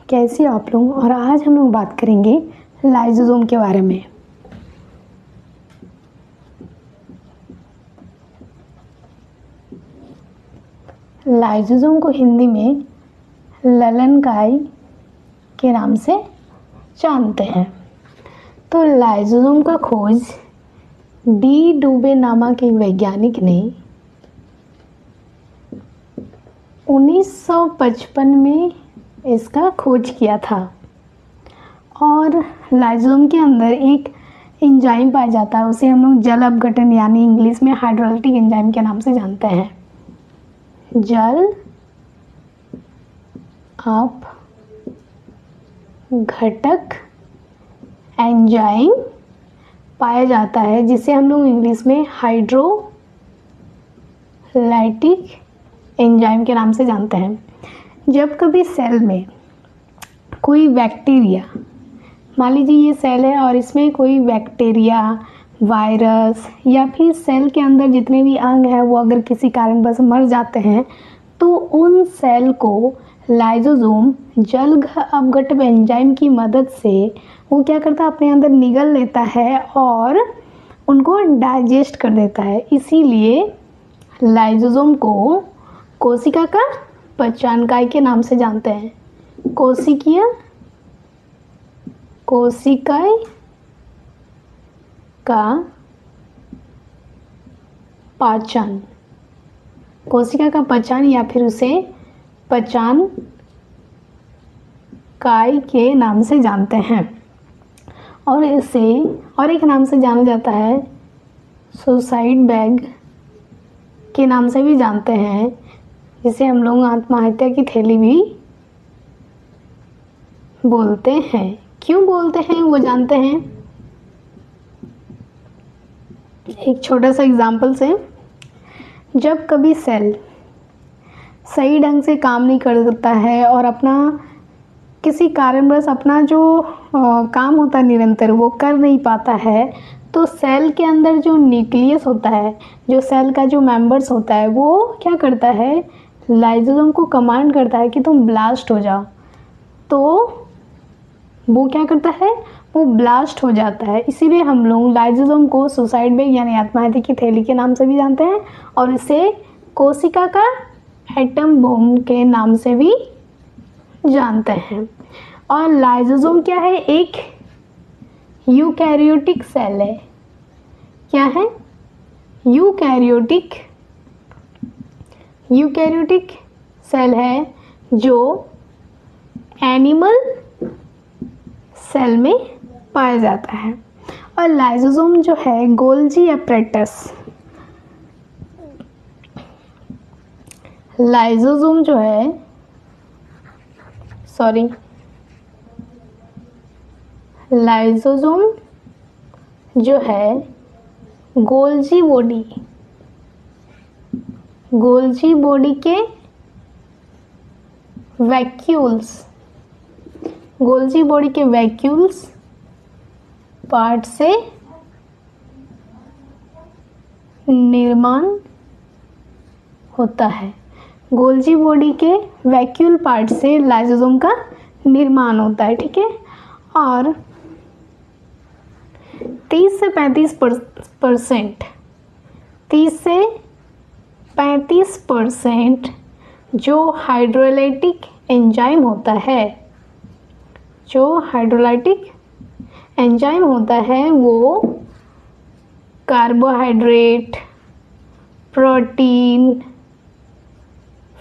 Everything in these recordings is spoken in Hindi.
कैसे आप लोग। और आज हम लोग बात करेंगे लाइसोसोम के बारे में। लाइसोसोम को हिंदी में ललनकाई के नाम से जानते हैं। तो लाइसोसोम का खोज डी डुबे नामक एक वैज्ञानिक ने 1955 में इसका खोज किया था। और लाइसोसोम के अंदर एक एंजाइम पाया जाता है, उसे हम लोग जल अपघटन यानी इंग्लिश में हाइड्रोलाइटिक एंजाइम के नाम से जानते हैं। जल अपघटक एंजाइम पाया जाता है, जिसे हम लोग इंग्लिश में हाइड्रोलाइटिक एंजाइम के नाम से जानते हैं। जब कभी सेल में कोई बैक्टीरिया, मान लीजिए ये सेल है और इसमें कोई बैक्टीरिया, वायरस या फिर सेल के अंदर जितने भी अंग हैं वो अगर किसी कारणवश मर जाते हैं तो उन सेल को लाइसोसोम जल अपघटन एंजाइम की मदद से वो क्या करता है, अपने अंदर निगल लेता है और उनको डाइजेस्ट कर देता है। इसीलिए लाइसोसोम को कोशिका का पहचानकाई के नाम से जानते हैं। कोशिकाएं का पाचन, कोशिका का पहचान या फिर उसे पहचानकाई के नाम से जानते हैं। और इसे और एक नाम से जाना जाता है सुसाइड बैग के नाम से भी जानते हैं, जिसे हम लोग आत्महत्या की थैली भी बोलते हैं। क्यों बोलते हैं वो जानते हैं। एक छोटा सा एग्जाम्पल से, जब कभी सेल सही ढंग से काम नहीं करता है और अपना किसी कारणवश अपना जो काम होता है निरंतर वो कर नहीं पाता है, तो सेल के अंदर जो न्यूक्लियस होता है, जो सेल का जो मेंबर्स होता है, वो क्या करता है, लाइसोसोम को कमांड करता है कि तुम ब्लास्ट हो जाओ। तो वो क्या करता है, वो ब्लास्ट हो जाता है। इसीलिए हम लोग लाइसोसोम को सुसाइड बैग यानी आत्महत्या की थैली के नाम से भी जानते हैं और इसे कोशिका का एटम बम के नाम से भी जानते हैं। और लाइसोसोम क्या है, एक यूकैरियोटिक सेल है। क्या है, यूकैरियोटिक सेल है जो एनिमल सेल में पाया जाता है। और लाइसोसोम जो है गोल्जी एपरेटस, लाइसोसोम जो है गोल्जी बॉडी के वैक्यूल्स पार्ट से निर्माण होता है। गोल्जी बॉडी के वैक्यूल पार्ट से लाइसोसोम का निर्माण होता है, ठीक है। और 30 से 35% जो हाइड्रोलाइटिक एंजाइम होता है वो कार्बोहाइड्रेट, प्रोटीन,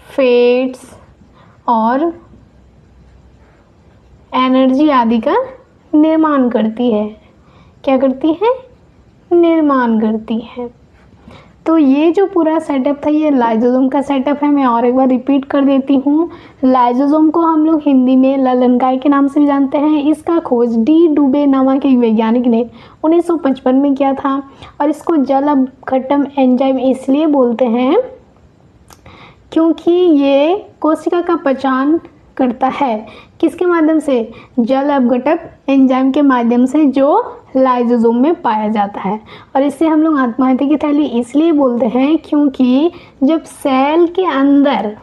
फैट्स और एनर्जी आदि का निर्माण करती है। क्या करती है, निर्माण करती है। तो ये जो पूरा सेटअप था ये लाइसोसोम का सेटअप है। मैं और एक बार रिपीट कर देती हूँ। लाइसोसोम को हम लोग हिंदी में ललनकाई के नाम से भी जानते हैं। इसका खोज डी डुबे नामक एक वैज्ञानिक ने 1955 में किया था। और इसको जल अपघटन एंजाइम इसलिए बोलते हैं क्योंकि ये कोशिका का पहचान करता है। किसके माध्यम से, जल अपघटन एंजाइम के माध्यम से, जो लाइसोसोम में पाया जाता है। और इससे हम लोग आत्महत्या की थैली इसलिए बोलते हैं क्योंकि जब सेल के अंदर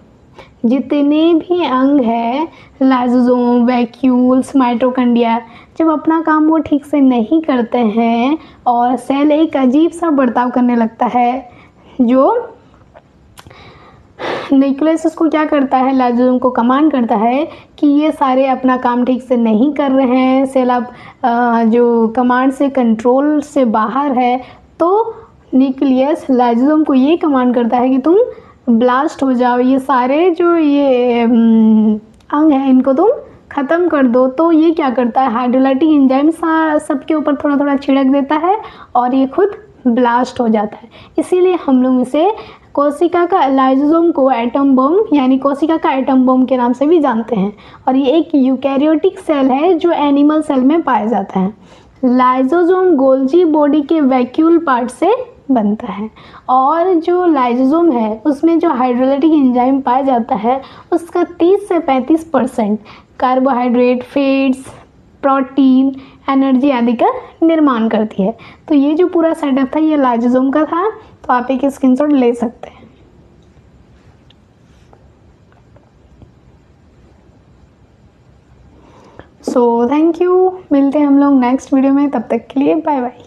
जितने भी अंग हैं, लाइसोसोम, वैक्यूल्स, माइटोकॉन्ड्रिया, जब अपना काम वो ठीक से नहीं करते हैं और सेल एक अजीब सा बर्ताव करने लगता है, जो न्यूक्लियस उसको क्या करता है, लाइसोसोम को कमांड करता है कि ये सारे अपना काम ठीक से नहीं कर रहे हैं, सेल अब जो कमांड से कंट्रोल से बाहर है, तो न्यूक्लियस लाइसोसोम को ये कमांड करता है कि तुम ब्लास्ट हो जाओ, ये सारे जो ये अंग हैं इनको तुम ख़त्म कर दो। तो ये क्या करता है, हाइड्रोलाइटिक एंजाइम सबके ऊपर थोड़ा थोड़ा छिड़क देता है और ये खुद ब्लास्ट हो जाता है। इसीलिए हम लोग इसे कोशिका का, लाइसोसोम को एटम बम यानी कोशिका का एटम बम के नाम से भी जानते हैं। और ये एक यूकैरियोटिक सेल है जो एनिमल सेल में पाया जाता है। लाइसोसोम गोल्जी बॉडी के वैक्यूल पार्ट से बनता है और जो लाइसोसोम है उसमें जो हाइड्रोलाइटिक एंजाइम पाया जाता है उसका 30 से 35% कार्बोहाइड्रेट, फैट्स, प्रोटीन, एनर्जी आदि का निर्माण करती है। तो ये जो पूरा सेटअप था ये लाइसोसोम का था, तो आप एक स्क्रीनशॉट ले सकते हैं। सो थैंक यू, मिलते हैं हम लोग नेक्स्ट वीडियो में, तब तक के लिए बाय बाय।